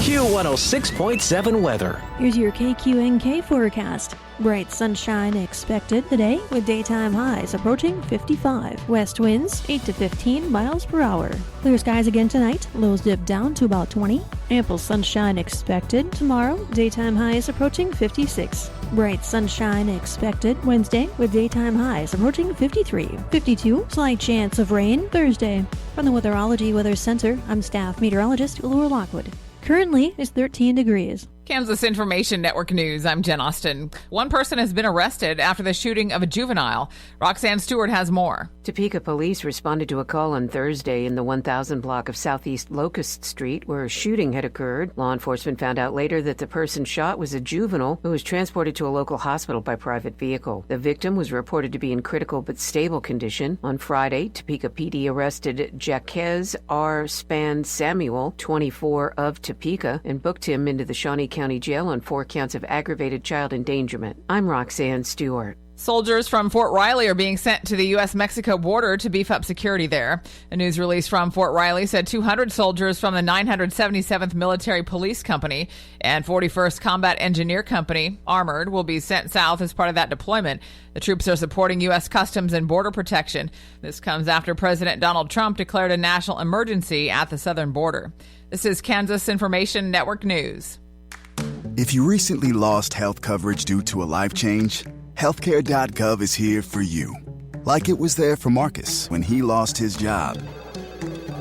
Q106.7 weather. Here's your KQNK forecast. Bright sunshine expected today with daytime highs approaching 55. West winds 8 to 15 miles per hour. Clear skies again tonight. Lows dip down to about 20. Ample sunshine expected tomorrow. Daytime highs approaching 56. Bright sunshine expected Wednesday with daytime highs approaching 53. 52. Slight chance of rain Thursday. From the Weatherology Weather Center, I'm staff meteorologist Laura Lockwood. Currently, it's 13 degrees. Kansas Information Network News, I'm Jen Austin. One person has been arrested after the shooting of a juvenile. Roxanne Stewart has more. Topeka police responded to a call on Thursday in the 1000 block of Southeast Locust Street where a shooting had occurred. Law enforcement found out later that the person shot was a juvenile who was transported to a local hospital by private vehicle. The victim was reported to be in critical but stable condition. On Friday, Topeka PD arrested Jaquez R. Span Samuel, 24, of Topeka, and booked him into the Shawnee County Jail on 4 counts of aggravated child endangerment. I'm Roxanne Stewart. Soldiers from Fort Riley are being sent to the U.S.-Mexico border to beef up security there. A news release from Fort Riley said 200 soldiers from the 977th Military Police Company and 41st Combat Engineer Company, Armored, will be sent south as part of that deployment. The troops are supporting U.S. Customs and Border Protection. This comes after President Donald Trump declared a national emergency at the southern border. This is Kansas Information Network News. If you recently lost health coverage due to a life change, healthcare.gov is here for you. Like it was there for Marcus when he lost his job,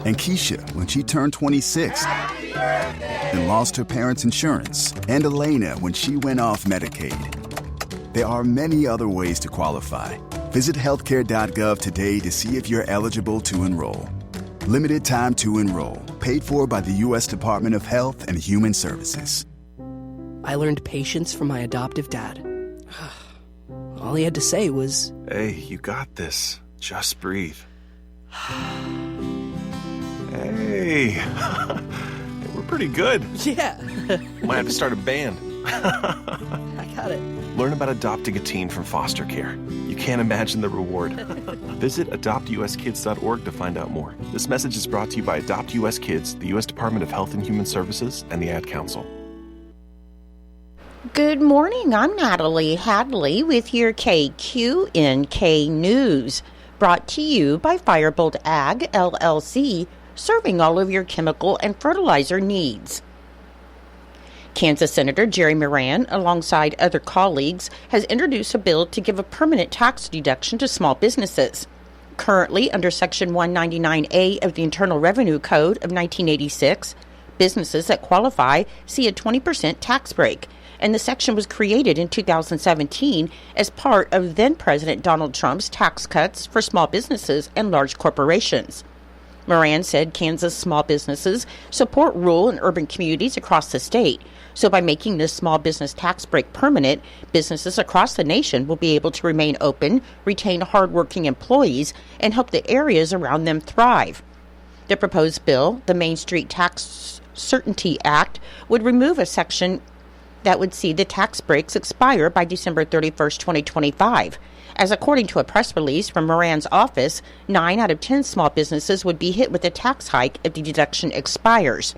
and Keisha when she turned 26 and lost her parents' insurance, and Elena when she went off Medicaid. There are many other ways to qualify. Visit healthcare.gov today to see if you're eligible to enroll. Limited time to enroll. Paid for by the U.S. Department of Health and Human Services. I learned patience from my adoptive dad. All he had to say was, "Hey, you got this. Just breathe." Hey, we're pretty good. Yeah. Might have to start a band. I got it. Learn about adopting a teen from foster care. You can't imagine the reward. Visit adoptuskids.org to find out more. This message is brought to you by Adopt US Kids, the U.S. Department of Health and Human Services, and the Ad Council. Good morning. I'm Natalie Hadley with your KQNK News, brought to you by Firebolt Ag, LLC, serving all of your chemical and fertilizer needs. Kansas Senator Jerry Moran, alongside other colleagues, has introduced a bill to give a permanent tax deduction to small businesses. Currently, under Section 199A of the Internal Revenue Code of 1986, businesses that qualify see a 20% tax break, and the section was created in 2017 as part of then-President Donald Trump's tax cuts for small businesses and large corporations. Moran said Kansas small businesses support rural and urban communities across the state, so by making this small business tax break permanent, businesses across the nation will be able to remain open, retain hardworking employees, and help the areas around them thrive. The proposed bill, the Main Street Tax Certainty Act, would remove a section that would see the tax breaks expire by December 31st, 2025. As according to a press release from Moran's office, 9 out of 10 small businesses would be hit with a tax hike if the deduction expires.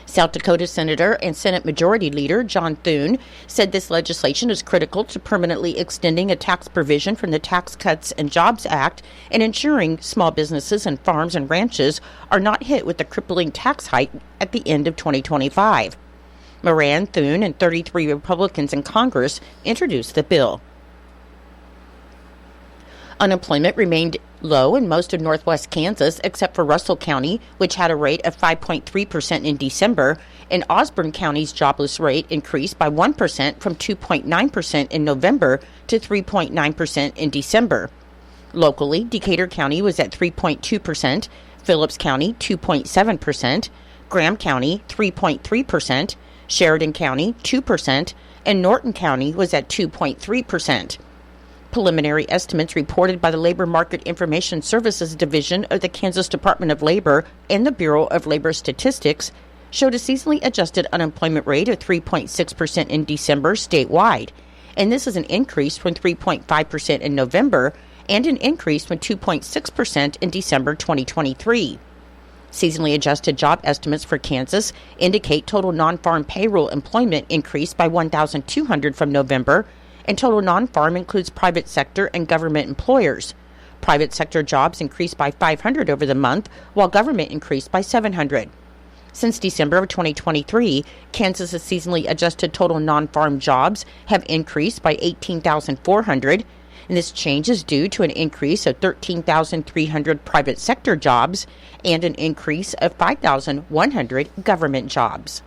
South Dakota Senator and Senate Majority Leader John Thune said this legislation is critical to permanently extending a tax provision from the Tax Cuts and Jobs Act and ensuring small businesses and farms and ranches are not hit with the crippling tax hike at the end of 2025. Moran, Thune, and 33 Republicans in Congress introduced the bill. Unemployment remained low in most of northwest Kansas except for Russell County, which had a rate of 5.3% in December, and Osborne County's jobless rate increased by 1% from 2.9% in November to 3.9% in December. Locally, Decatur County was at 3.2%, Phillips County 2.7%, Graham County 3.3%, Sheridan County 2%, and Norton County was at 2.3%. Preliminary estimates reported by the Labor Market Information Services Division of the Kansas Department of Labor and the Bureau of Labor Statistics showed a seasonally adjusted unemployment rate of 3.6% in December statewide, and this is an increase from 3.5% in November and an increase from 2.6% in December 2023. Seasonally adjusted job estimates for Kansas indicate total non-farm payroll employment increased by 1,200 from November, and total non-farm includes private sector and government employers. Private sector jobs increased by 500 over the month, while government increased by 700. Since December of 2023, Kansas's seasonally adjusted total non-farm jobs have increased by 18,400, and this change is due to an increase of 13,300 private sector jobs and an increase of 5,100 government jobs.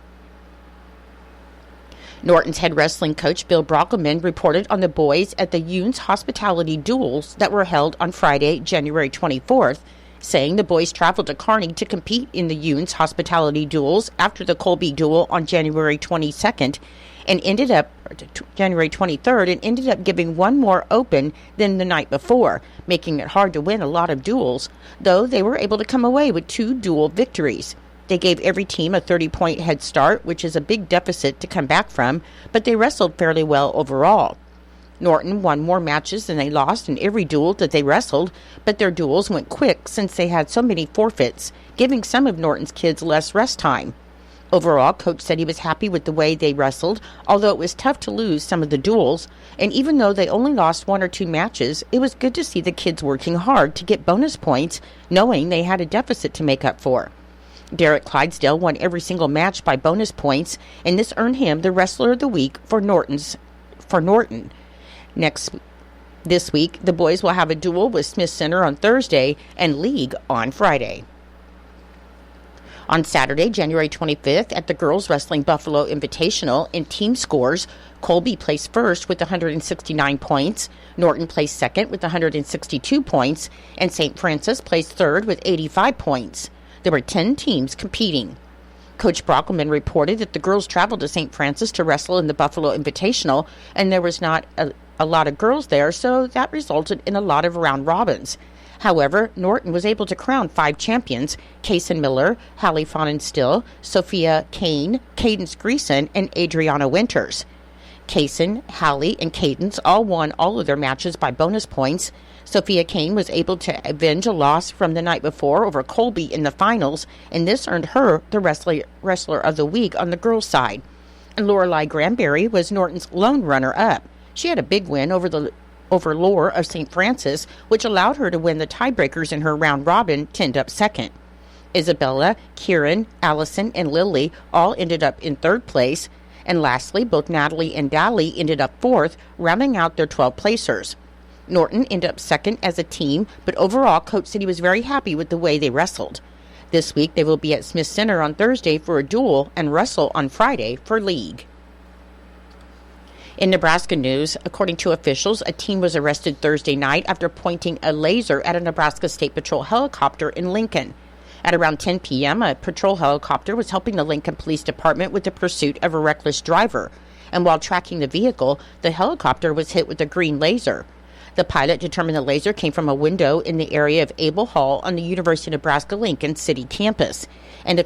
Norton's head wrestling coach Bill Brockelman reported on the boys at the Yunes hospitality duels that were held on Friday, January 24th, saying the boys traveled to Kearney to compete in the Yunes hospitality duels after the Colby duel on January 22nd and ended up January 23rd and ended up giving one more open than the night before, making it hard to win a lot of duels, though they were able to come away with 2 duel victories. They gave every team a 30-point head start, which is a big deficit to come back from, but they wrestled fairly well overall. Norton won more matches than they lost in every duel that they wrestled, but their duels went quick since they had so many forfeits, giving some of Norton's kids less rest time. Overall, Coach said he was happy with the way they wrestled, although it was tough to lose some of the duels, and even though they only lost 1 or 2 matches, it was good to see the kids working hard to get bonus points, knowing they had a deficit to make up for. Derek Clydesdale won every single match by bonus points, and this earned him the Wrestler of the Week for Norton. This week, the boys will have a duel with Smith Center on Thursday and League on Friday. On Saturday, January 25th, at the Girls Wrestling Buffalo Invitational in team scores, Colby placed first with 169 points, Norton placed second with 162 points, and St. Francis placed third with 85 points. There were 10 teams competing. Coach Brockelman reported that the girls traveled to St. Francis to wrestle in the Buffalo Invitational, and there was not a lot of girls there, so that resulted in a lot of round robins. However, Norton was able to crown 5 champions: Kaysen Miller, Hallie Fauden-Still, Sophia Kane, Cadence Greason, and Adriana Winters. Kaysen, Hallie, and Cadence all won all of their matches by bonus points. Sophia Kane was able to avenge a loss from the night before over Colby in the finals, and this earned her the Wrestler of the Week on the girls' side. And Lorelei Granberry was Norton's lone runner-up. She had a big win over Lore of St. Francis, which allowed her to win the tiebreakers in her round robin, 10th up second. Isabella, Kieran, Allison, and Lily all ended up in 3rd place. And lastly, both Natalie and Dally ended up 4th, rounding out their 12 placers. Norton ended up second as a team, but overall, Coach said he was very happy with the way they wrestled. This week, they will be at Smith Center on Thursday for a duel and wrestle on Friday for League. In Nebraska news, according to officials, a teen was arrested Thursday night after pointing a laser at a Nebraska State Patrol helicopter in Lincoln. At around 10 p.m., a patrol helicopter was helping the Lincoln Police Department with the pursuit of a reckless driver, and while tracking the vehicle, the helicopter was hit with a green laser. The pilot determined the laser came from a window in the area of Abel Hall on the University of Nebraska-Lincoln City campus, and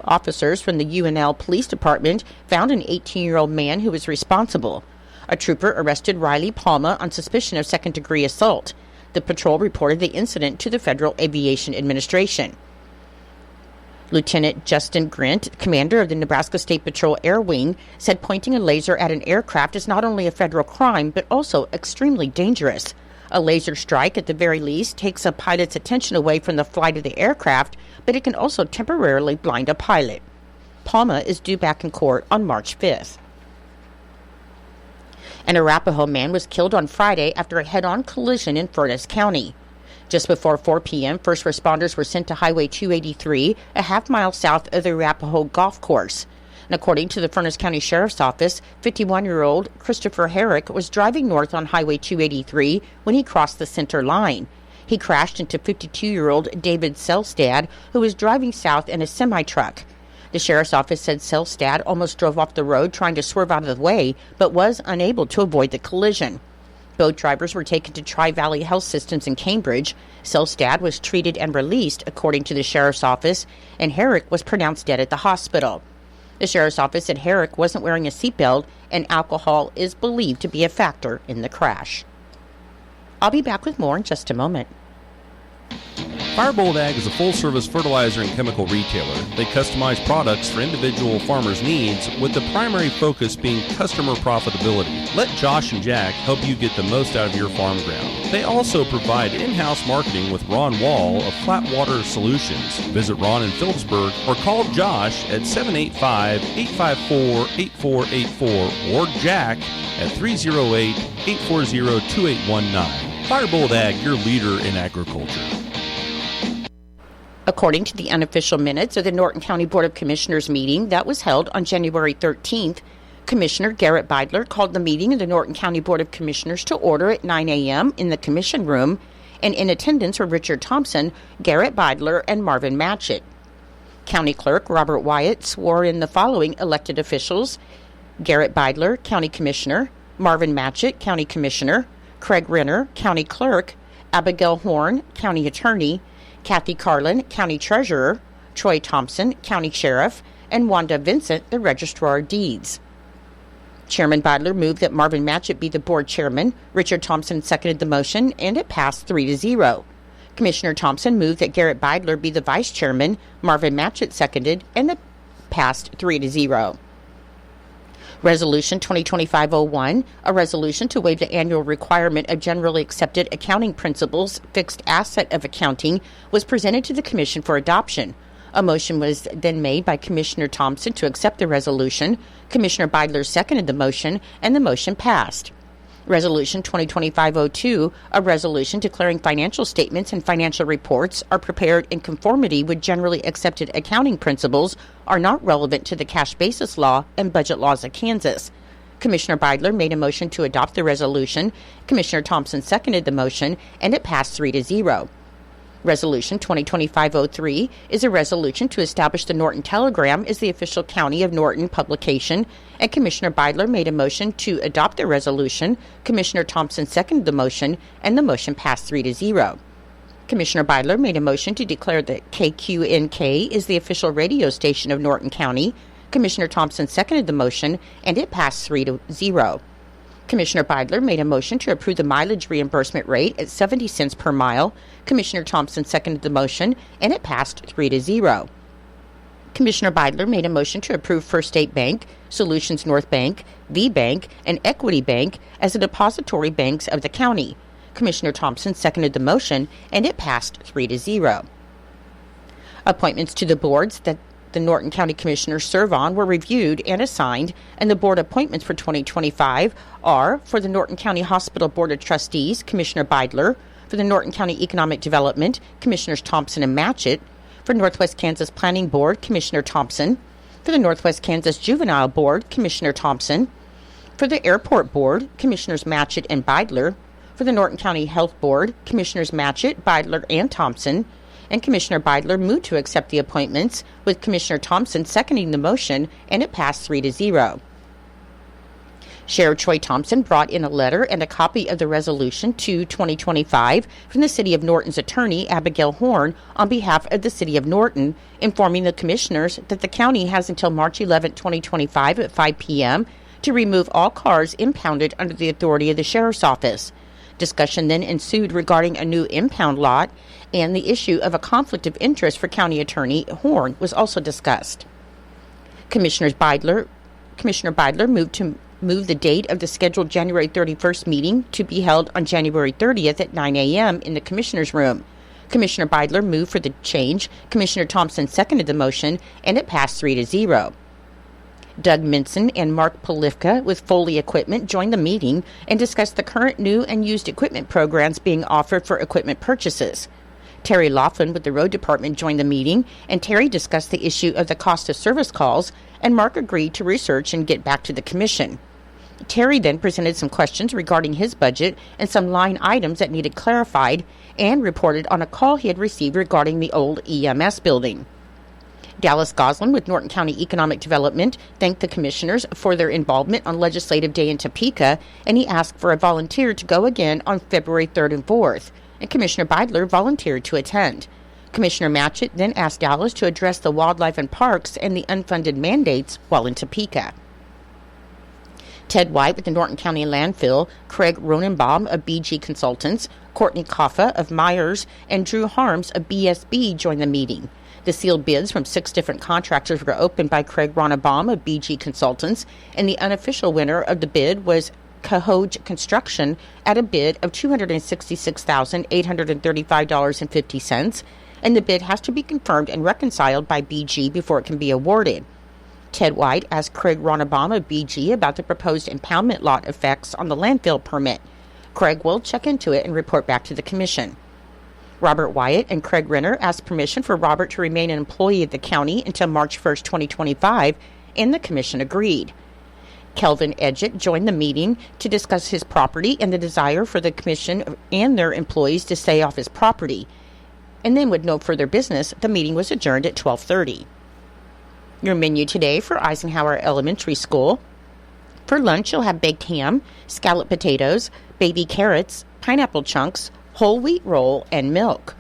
officers from the UNL Police Department found an 18-year-old man who was responsible. A trooper arrested Riley Palma on suspicion of second-degree assault. The patrol reported the incident to the Federal Aviation Administration. Lieutenant Justin Grint, commander of the Nebraska State Patrol Air Wing, said pointing a laser at an aircraft is not only a federal crime, but also extremely dangerous. A laser strike, at the very least, takes a pilot's attention away from the flight of the aircraft, but it can also temporarily blind a pilot. Palma is due back in court on March 5th. An Arapahoe man was killed on Friday after a head-on collision in Furnace County. Just before 4 p.m., first responders were sent to Highway 283, a half-mile south of the Arapahoe Golf Course. And according to the Furnace County Sheriff's Office, 51-year-old Christopher Herrick was driving north on Highway 283 when he crossed the center line. He crashed into 52-year-old David Selstad, who was driving south in a semi-truck. The Sheriff's Office said Selstad almost drove off the road trying to swerve out of the way, but was unable to avoid the collision. Both drivers were taken to Tri-Valley Health Systems in Cambridge. Selstad was treated and released, according to the Sheriff's Office, and Herrick was pronounced dead at the hospital. The Sheriff's Office said Herrick wasn't wearing a seatbelt, and alcohol is believed to be a factor in the crash. I'll be back with more in just a moment. Firebolt Ag is a full-service fertilizer and chemical retailer. They customize products for individual farmers' needs, with the primary focus being customer profitability. Let Josh and Jack help you get the most out of your farm ground. They also provide in-house marketing with Ron Wall of Flatwater Solutions. Visit Ron in Phillipsburg or call Josh at 785-854-8484 or Jack at 308-840-2819. Firebolt Ag, your leader in agriculture. According to the unofficial minutes of the Norton County Board of Commissioners meeting that was held on January 13th, Commissioner Garrett Beidler called the meeting of the Norton County Board of Commissioners to order at 9 a.m. in the Commission Room, and in attendance were Richard Thompson, Garrett Beidler, and Marvin Matchett. County Clerk Robert Wyatt swore in the following elected officials: Garrett Beidler, County Commissioner; Marvin Matchett, County Commissioner; Craig Renner, County Clerk; Abigail Horn, County Attorney; Kathy Carlin, County Treasurer; Troy Thompson, County Sheriff; and Wanda Vincent, the Registrar of Deeds. Chairman Beidler moved that Marvin Matchett be the board chairman. Richard Thompson seconded the motion, and it passed 3-0. Commissioner Thompson moved that Garrett Beidler be the vice chairman. Marvin Matchett seconded, and it passed 3-0. Resolution 2025-01, a resolution to waive the annual requirement of generally accepted accounting principles, fixed asset of accounting, was presented to the Commission for adoption. A motion was then made by Commissioner Thompson to accept the resolution. Commissioner Beidler seconded the motion, and the motion passed. Resolution 2025-02, a resolution declaring financial statements and financial reports are prepared in conformity with generally accepted accounting principles, are not relevant to the cash basis law and budget laws of Kansas. Commissioner Beidler made a motion to adopt the resolution. Commissioner Thompson seconded the motion, and it passed 3-0. Resolution 2025-03 is a resolution to establish the Norton Telegram as the official County of Norton publication, and Commissioner Beidler made a motion to adopt the resolution. Commissioner Thompson seconded the motion, and the motion passed 3-0. Commissioner Beidler made a motion to declare that KQNK is the official radio station of Norton County. Commissioner Thompson seconded the motion, and it passed 3-0. Commissioner Beidler made a motion to approve the mileage reimbursement rate at 70 cents per mile. Commissioner Thompson seconded the motion, and it passed 3-0. Commissioner Beidler made a motion to approve First State Bank, Solutions North Bank, V Bank, and Equity Bank as the depository banks of the county. Commissioner Thompson seconded the motion, and it passed 3-0. Appointments to the boards that the Norton County Commissioners serve on were reviewed and assigned, and the board appointments for 2025 are: for the Norton County Hospital Board of Trustees, Commissioner Beidler; for the Norton County Economic Development, Commissioners Thompson and Matchett; for Northwest Kansas Planning Board, Commissioner Thompson; for the Northwest Kansas Juvenile Board, Commissioner Thompson; for the Airport Board, Commissioners Matchett and Beidler; for the Norton County Health Board, Commissioners Matchett, Beidler, and Thompson. And Commissioner Beidler moved to accept the appointments, with Commissioner Thompson seconding the motion, and it passed 3-0. Sheriff Troy Thompson brought in a letter and a copy of the resolution to 2025 from the City of Norton's attorney, Abigail Horn, on behalf of the City of Norton, informing the commissioners that the county has until March 11, 2025 at 5 p.m. to remove all cars impounded under the authority of the Sheriff's Office. Discussion then ensued regarding a new impound lot, and the issue of a conflict of interest for County Attorney Horn was also discussed. Commissioner Beidler moved the date of the scheduled January 31st meeting to be held on January 30th at 9 a.m. in the Commissioner's Room. Commissioner Beidler moved for the change. Commissioner Thompson seconded the motion, and it passed 3-0. Doug Minson and Mark Polifka with Foley Equipment joined the meeting and discussed the current new and used equipment programs being offered for equipment purchases. Terry Laughlin with the Road Department joined the meeting, and Terry discussed the issue of the cost of service calls, and Mark agreed to research and get back to the Commission. Terry then presented some questions regarding his budget and some line items that needed clarified, and reported on a call he had received regarding the old EMS building. Dallas Goslin with Norton County Economic Development thanked the commissioners for their involvement on Legislative Day in Topeka, and he asked for a volunteer to go again on February 3rd and 4th, and Commissioner Beidler volunteered to attend. Commissioner Matchett then asked Dallas to address the wildlife and parks and the unfunded mandates while in Topeka. Ted White with the Norton County Landfill, Craig Ronenbaum of BG Consultants, Courtney Kaffa of Myers, and Drew Harms of BSB joined the meeting. The sealed bids from 6 different contractors were opened by Craig Ronenbaum of BG Consultants, and the unofficial winner of the bid was Cahoge Construction at a bid of $266,835.50, and the bid has to be confirmed and reconciled by BG before it can be awarded. Ted White asked Craig Ronenbaum of BG about the proposed impoundment lot effects on the landfill permit. Craig will check into it and report back to the commission. Robert Wyatt and Craig Renner asked permission for Robert to remain an employee of the county until March 1st, 2025, and the commission agreed. Kelvin Edgett joined the meeting to discuss his property and the desire for the commission and their employees to stay off his property. And then with no further business, the meeting was adjourned at 12:30. Your menu today for Eisenhower Elementary School. For lunch, you'll have baked ham, scalloped potatoes, baby carrots, pineapple chunks, whole wheat roll, and milk.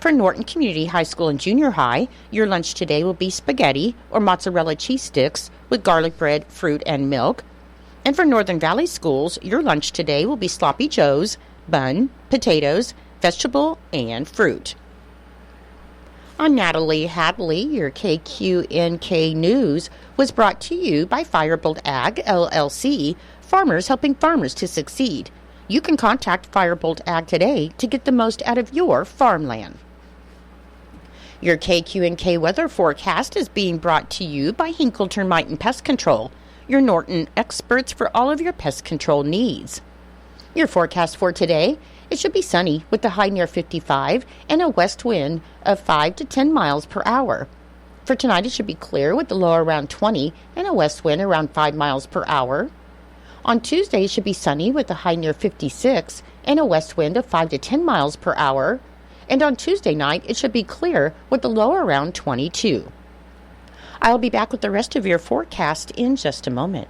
For Norton Community High School and Junior High, your lunch today will be spaghetti or mozzarella cheese sticks with garlic bread, fruit, and milk. And for Northern Valley Schools, your lunch today will be sloppy joes, bun, potatoes, vegetable, and fruit. I'm Natalie Hadley. Your KQNK News was brought to you by Firebolt Ag, LLC, farmers helping farmers to succeed. You can contact Firebolt Ag today to get the most out of your farmland. Your KQNK weather forecast is being brought to you by Hinkle Termite and Pest Control, your Norton experts for all of your pest control needs. Your forecast for today, it should be sunny with a high near 55 and a west wind of 5 to 10 miles per hour. For tonight, it should be clear with the low around 20 and a west wind around 5 miles per hour. On Tuesday, it should be sunny with a high near 56 and a west wind of 5 to 10 miles per hour. And on Tuesday night, it should be clear with the low around 22. I'll be back with the rest of your forecast in just a moment.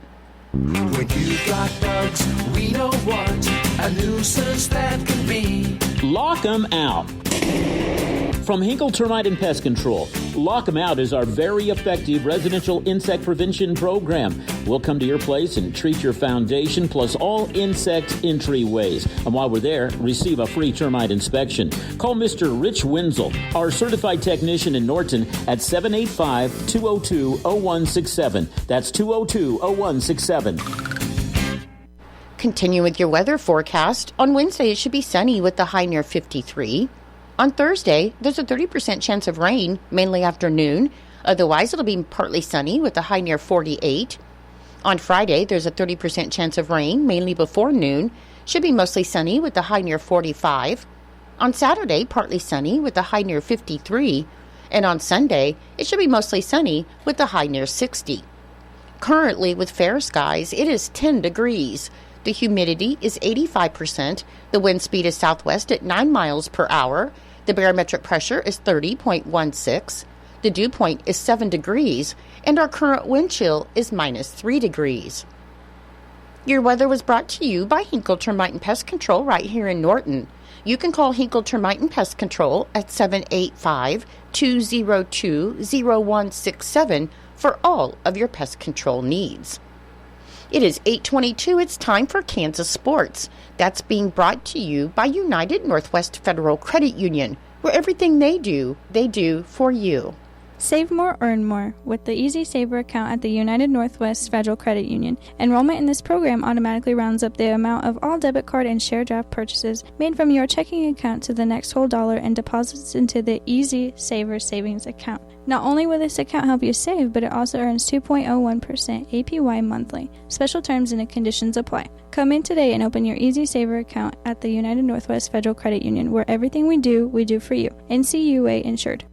When you've got bugs, we know what a nuisance that can be. Lock 'em out. From Hinkle Termite and Pest Control, Lock 'em Out is our very effective residential insect prevention program. We'll come to your place and treat your foundation plus all insect entryways. And while we're there, receive a free termite inspection. Call Mr. Rich Wenzel, our certified technician in Norton, at 785-202-0167. That's 202-0167. Continue with your weather forecast. On Wednesday, it should be sunny with the high near 53. On Thursday, there's a 30% chance of rain, mainly afternoon. Otherwise, it'll be partly sunny with a high near 48. On Friday, there's a 30% chance of rain, mainly before noon. Should be mostly sunny with a high near 45. On Saturday, partly sunny with a high near 53. And on Sunday, it should be mostly sunny with a high near 60. Currently, with fair skies, it is 10 degrees. The humidity is 85%. The wind speed is southwest at 9 miles per hour. The barometric pressure is 30.16. The dew point is 7 degrees. And our current wind chill is -3 degrees. Your weather was brought to you by Hinkle Termite and Pest Control right here in Norton. You can call Hinkle Termite and Pest Control at 785-202-0167 for all of your pest control needs. It is 8:22. It's time for Kansas Sports. That's being brought to you by United Northwest Federal Credit Union, where everything they do for you. Save more, earn more with the Easy Saver account at the United Northwest Federal Credit Union. Enrollment in this program automatically rounds up the amount of all debit card and share draft purchases made from your checking account to the next whole dollar and deposits into the Easy Saver savings account. Not only will this account help you save, but it also earns 2.01% APY monthly. Special terms and conditions apply. Come in today and open your Easy Saver account at the United Northwest Federal Credit Union, where everything we do for you. NCUA insured.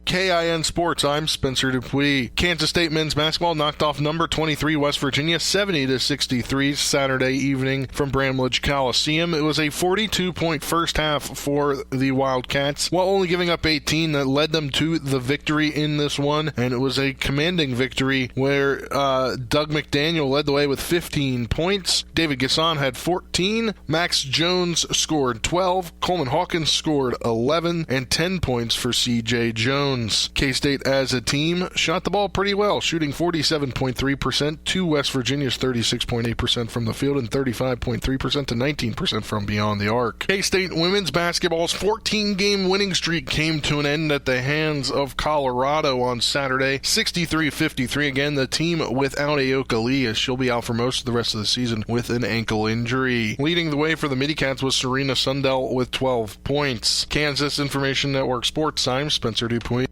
KIN Sports, I'm Spencer Dupuis. Kansas State men's basketball knocked off number 23 West Virginia 70-63 Saturday evening from Bramlage Coliseum. It was a 42-point first half for the Wildcats, while only giving up 18 that led them to the victory in this one, and it was a commanding victory where Doug McDaniel led the way with 15 points. David Gasson had 14. Max Jones scored 12. Coleman Hawkins scored 11, and 10 points for C.J. Jones. Jones. K-State as a team shot the ball pretty well, shooting 47.3% to West Virginia's 36.8% from the field and 35.3% to 19% from beyond the arc. K-State women's basketball's 14-game winning streak came to an end at the hands of Colorado on Saturday, 63-53. Again, the team without Aoka Lee, as she'll be out for most of the rest of the season with an ankle injury. Leading the way for the Midi-Cats was Serena Sundell with 12 points. Kansas Information Network Sports, I'm Spencer Dupuis.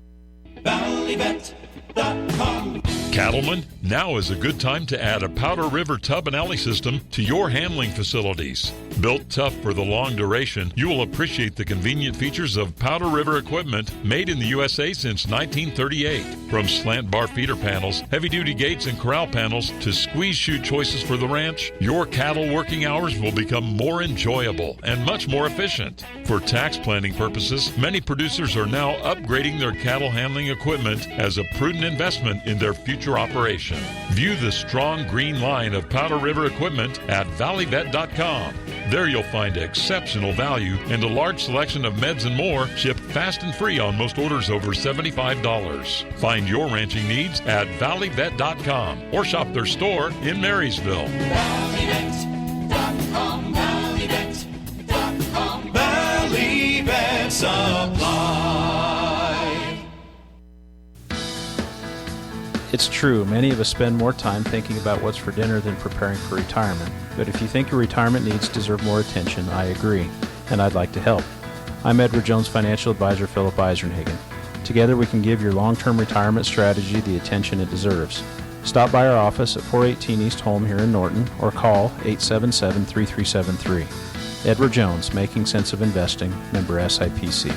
ValleyBet.com. Cattlemen, now is a good time to add a Powder River tub and alley system to your handling facilities. Built tough for the long duration, you will appreciate the convenient features of Powder River equipment made in the USA since 1938. From slant bar feeder panels, heavy-duty gates and corral panels to squeeze chute choices for the ranch, your cattle working hours will become more enjoyable and much more efficient. For tax planning purposes, many producers are now upgrading their cattle handling equipment as a prudent investment in their future operation. View the strong green line of Powder River equipment at valleybet.com. There you'll find exceptional value and a large selection of meds and more shipped fast and free on most orders over $75. Find your ranching needs at valleybet.com or shop their store in Marysville. ValleyBet.com, ValleyBet.com, ValleyBet Supply. It's true, many of us spend more time thinking about what's for dinner than preparing for retirement. But if you think your retirement needs deserve more attention, I agree, and I'd like to help. I'm Edward Jones Financial Advisor Philip Eisenhagen. Together we can give your long-term retirement strategy the attention it deserves. Stop by our office at 418 East Holm here in Norton or call 877-3373. Edward Jones, Making Sense of Investing, member SIPC.